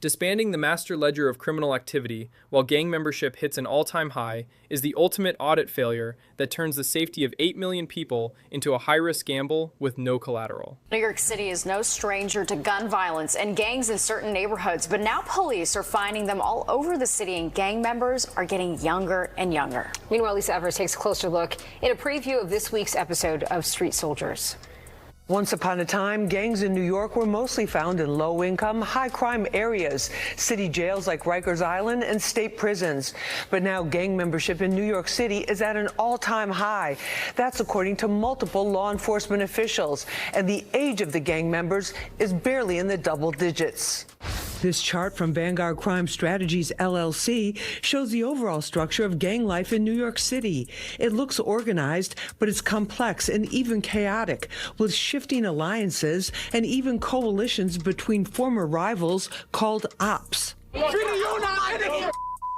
Disbanding the master ledger of criminal activity while gang membership hits an all-time high is the ultimate audit failure that turns the safety of 8 million people into a high-risk gamble with no collateral. New York City is no stranger to gun violence and gangs in certain neighborhoods, but now police are finding them all over the city, and gang members are getting younger and younger. Meanwhile, Lisa Evers takes a closer look in a preview of this week's episode of Street Soldiers. Once upon a time, gangs in New York were mostly found in low-income, high-crime areas, city jails like Rikers Island and state prisons. But now gang membership in New York City is at an all-time high. That's according to multiple law enforcement officials. And the age of the gang members is barely in the double digits. This chart from Vanguard Crime Strategies, LLC, shows the overall structure of gang life in New York City. It looks organized, but it's complex and even chaotic, with shifting alliances and even coalitions between former rivals called ops.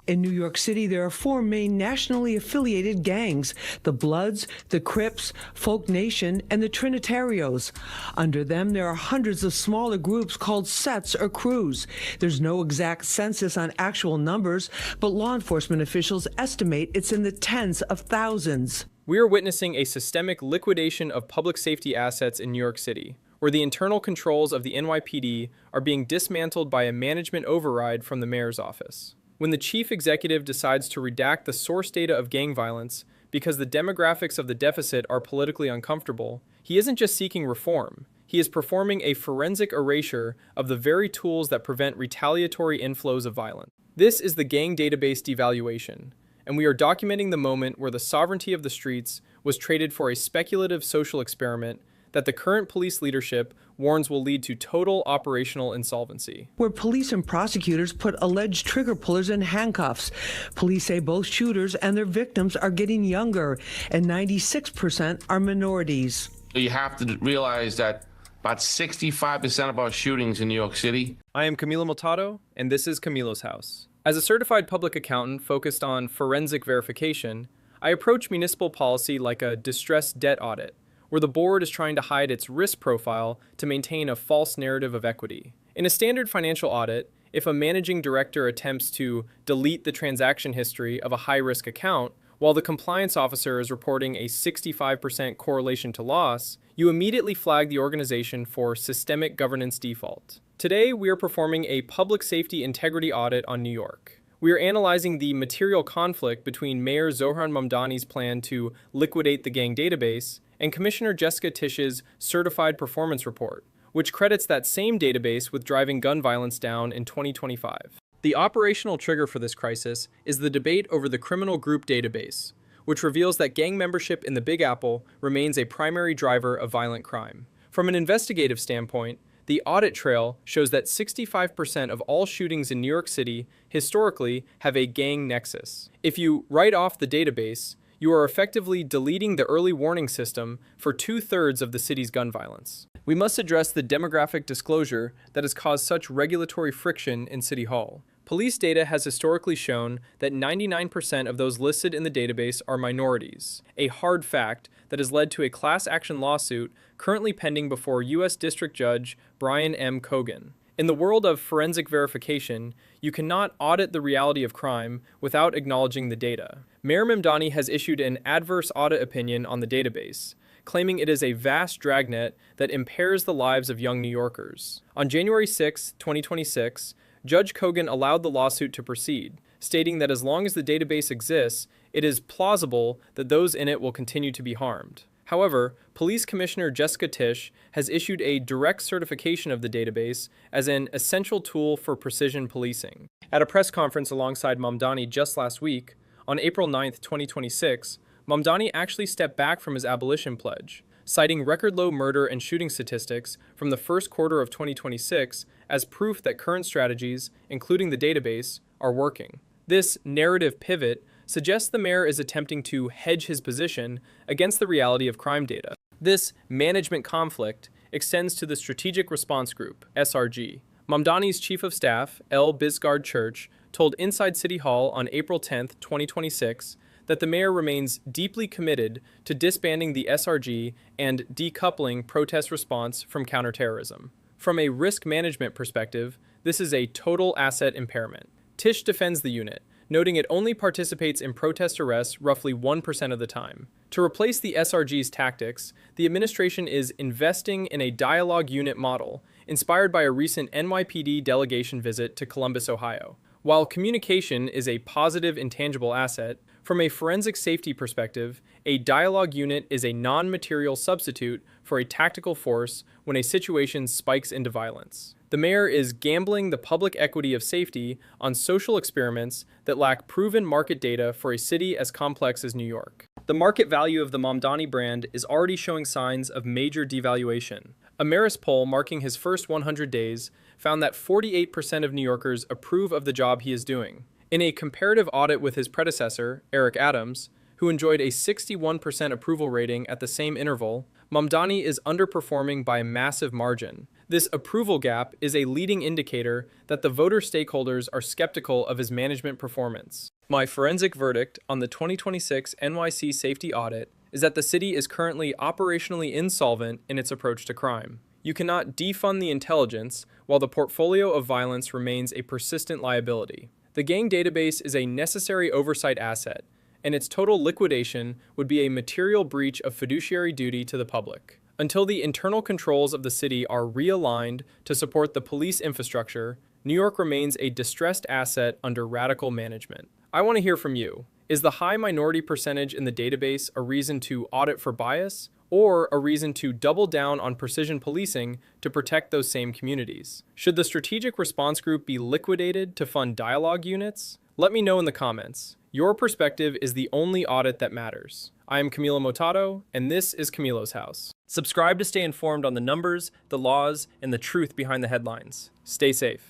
In New York City, there are 4 main nationally affiliated gangs: the Bloods, the Crips, Folk Nation, and the Trinitarios. Under them, there are hundreds of smaller groups called sets or crews. There's no exact census on actual numbers, but law enforcement officials estimate it's in the tens of thousands. We are witnessing a systemic liquidation of public safety assets in New York City, where the internal controls of the NYPD are being dismantled by a management override from the mayor's office. When the chief executive decides to redact the source data of gang violence because the demographics of the deficit are politically uncomfortable, he isn't just seeking reform. He is performing a forensic erasure of the very tools that prevent retaliatory inflows of violence. This is the gang database devaluation, and we are documenting the moment where the sovereignty of the streets was traded for a speculative social experiment that the current police leadership warns will lead to total operational insolvency. Where police and prosecutors put alleged trigger pullers in handcuffs. Police say both shooters and their victims are getting younger, and 96% are minorities. You have to realize that about 65% of our shootings in New York City. I am Camilo Motado, and this is Camilo's House. As a certified public accountant focused on forensic verification, I approach municipal policy like a distressed debt audit, where the board is trying to hide its risk profile to maintain a false narrative of equity. In a standard financial audit, if a managing director attempts to delete the transaction history of a high-risk account, while the compliance officer is reporting a 65% correlation to loss, you immediately flag the organization for systemic governance default. Today, we are performing a public safety integrity audit on New York. We are analyzing the material conflict between Mayor Zohran Mamdani's plan to liquidate the gang database and Commissioner Jessica Tisch's certified performance report, which credits that same database with driving gun violence down in 2025. The operational trigger for this crisis is the debate over the criminal group database, which reveals that gang membership in the Big Apple remains a primary driver of violent crime. From an investigative standpoint, the audit trail shows that 65% of all shootings in New York City historically have a gang nexus. If you write off the database, you are effectively deleting the early warning system for 2/3 of the city's gun violence. We must address the demographic disclosure that has caused such regulatory friction in City Hall. Police data has historically shown that 99% of those listed in the database are minorities, a hard fact that has led to a class action lawsuit currently pending before U.S. District Judge Brian M. Cogan. In the world of forensic verification, you cannot audit the reality of crime without acknowledging the data. Mayor Mamdani has issued an adverse audit opinion on the database, claiming it is a vast dragnet that impairs the lives of young New Yorkers. On January 6, 2026, Judge Cogan allowed the lawsuit to proceed, stating that as long as the database exists, it is plausible that those in it will continue to be harmed. However, Police Commissioner Jessica Tisch has issued a direct certification of the database as an essential tool for precision policing. At a press conference alongside Mamdani just last week, on April 9, 2026, Mamdani actually stepped back from his abolition pledge, citing record-low murder and shooting statistics from the first quarter of 2026 as proof that current strategies, including the database, are working. This narrative pivot suggests the mayor is attempting to hedge his position against the reality of crime data. This management conflict extends to the Strategic Response Group, SRG. Mamdani's chief of staff, L. Bisgard Church, told Inside City Hall on April 10, 2026, that the mayor remains deeply committed to disbanding the SRG and decoupling protest response from counterterrorism. From a risk management perspective, This is a total asset impairment. Tisch defends the unit, noting it only participates in protest arrests roughly 1% of the time. To replace the SRG's tactics, the administration is investing in a dialogue unit model, inspired by a recent NYPD delegation visit to Columbus, Ohio. While communication is a positive intangible asset, from a forensic safety perspective, a dialogue unit is a non-material substitute for a tactical force when a situation spikes into violence. The mayor is gambling the public equity of safety on social experiments that lack proven market data for a city as complex as New York. The market value of the Mamdani brand is already showing signs of major devaluation. A Marist poll marking his first 100 days found that 48% of New Yorkers approve of the job he is doing. In a comparative audit with his predecessor, Eric Adams, who enjoyed a 61% approval rating at the same interval, Mamdani is underperforming by a massive margin. This approval gap is a leading indicator that the voter stakeholders are skeptical of his management performance. My forensic verdict on the 2026 NYC safety audit is that the city is currently operationally insolvent in its approach to crime. You cannot defund the intelligence while the portfolio of violence remains a persistent liability. The gang database is a necessary oversight asset, and its total liquidation would be a material breach of fiduciary duty to the public. Until the internal controls of the city are realigned to support the police infrastructure, New York remains a distressed asset under radical management. I want to hear from you. Is the high minority percentage in the database a reason to audit for bias, or a reason to double down on precision policing to protect those same communities? Should the Strategic Response Group be liquidated to fund dialogue units? Let me know in the comments. Your perspective is the only audit that matters. I am Camilo Motato, and this is Camilo's House. Subscribe to stay informed on the numbers, the laws, and the truth behind the headlines. Stay safe.